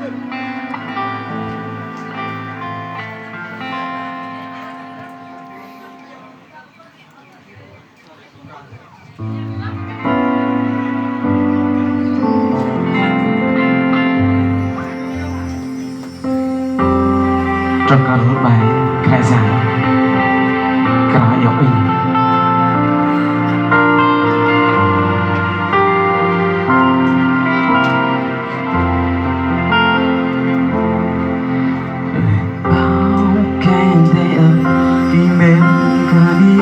Trong ca đối bài khai giảng cả yếu in bao khen thế ơi vì bên cả đi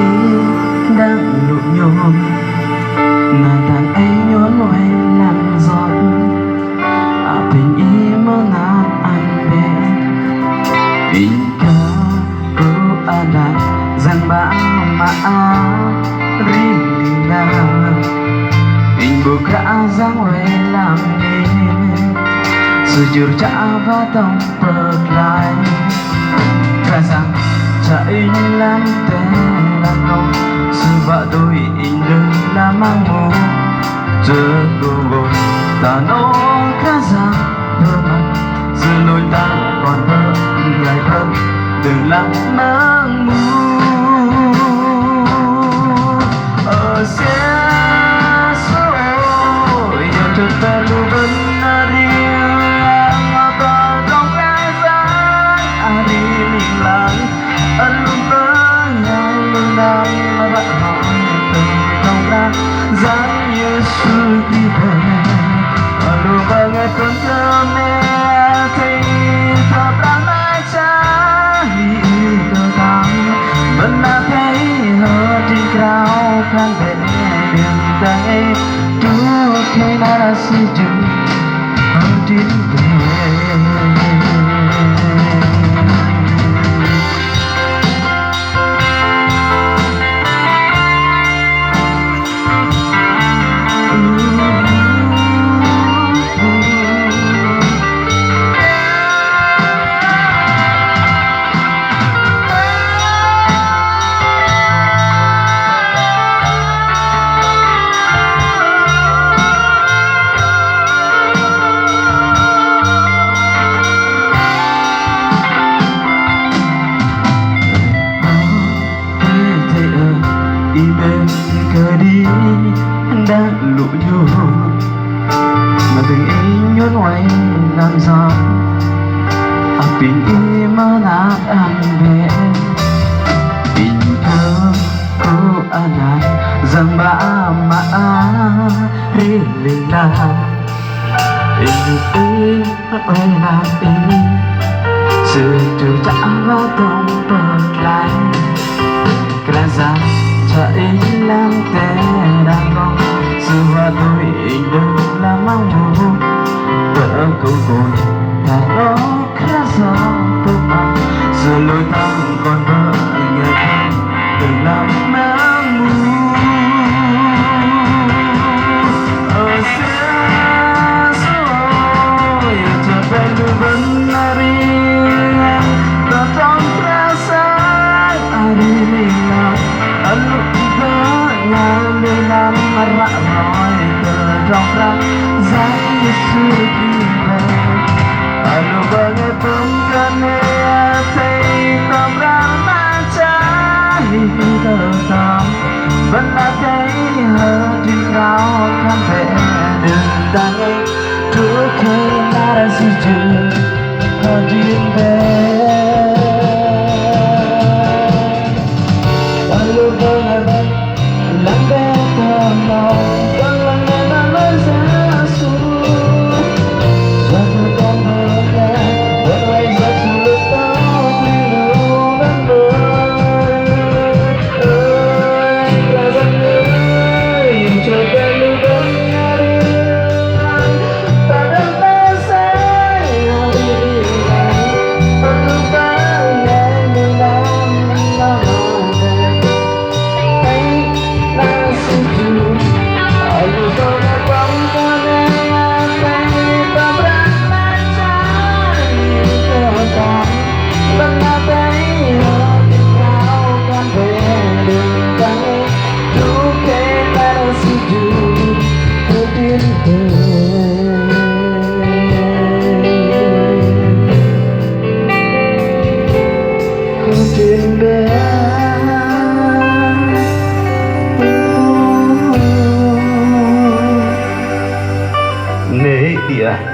đang nụ nhôm nàng thằng ấy nhốn loay lăn giọt tình ý mơ nát anh bé tình ca cô ada rằng ba ma rin na tình buka rằng way làm nên sujur cha và tông bật lại cả rằng cha in làm tên là không sự vợ đôi in đơn là mang mồ chờ cô gội ta nó cả rằng đôi mắt giờ lối ta còn vỡ ngày hơn đừng lặng mang mù ở xe số giờ cho ta lưu vấn đi ngõ trong cái giá đi linh lặng ân luôn tới ngày luôn đang mà bạn hỏi từng trong ra dáng như xưa khi về luôn vào ngày tuần thơ mẹ thì thật ra mãi cha vì cơ thắng vẫn là thấy hờ trên cao khăn về đường tay chúa khi đã suy chừng hơn trên về cờ đi đang lụ nhô mà từng ý nhốn ngoáy làm gió tình ý mơ nát anh về tình thơ cô ana rằng ba ma riêng là tình ý ơi là ý sự trừ trả và tông bật lại cái rằng cha ý làm té đang mong sự hoa tôi đừng là mong mù vợ câu cội ta nó khá gió tôi bằng giờ lối thăm còn vợ ngày thêm đừng làm mang mù ở xa xôi chờ về lưu vấn riêng ta trong ra xa đi nào anh ngàn đôi năm mà rạ nói từ trong ra dáng như xưa khi về anh lúc ở ngày phương gần nghe thấy tâm ra mang trái thơ tâm vẫn là thấy hờ trên cao khăn về đường tay chúa khi đã di chuyển hờ trên về anh lúc ở ngày lắng nghe thầm lòng đang lắng nghe ta nói ra xuống cho tôi con thơ nghe vẫn quay ra sự lúc tao đi đâu vẫn đời ơi là dân ơi chờ về lưu vấn đi ta đang ta sẽ đi thuyền bé. Nế địa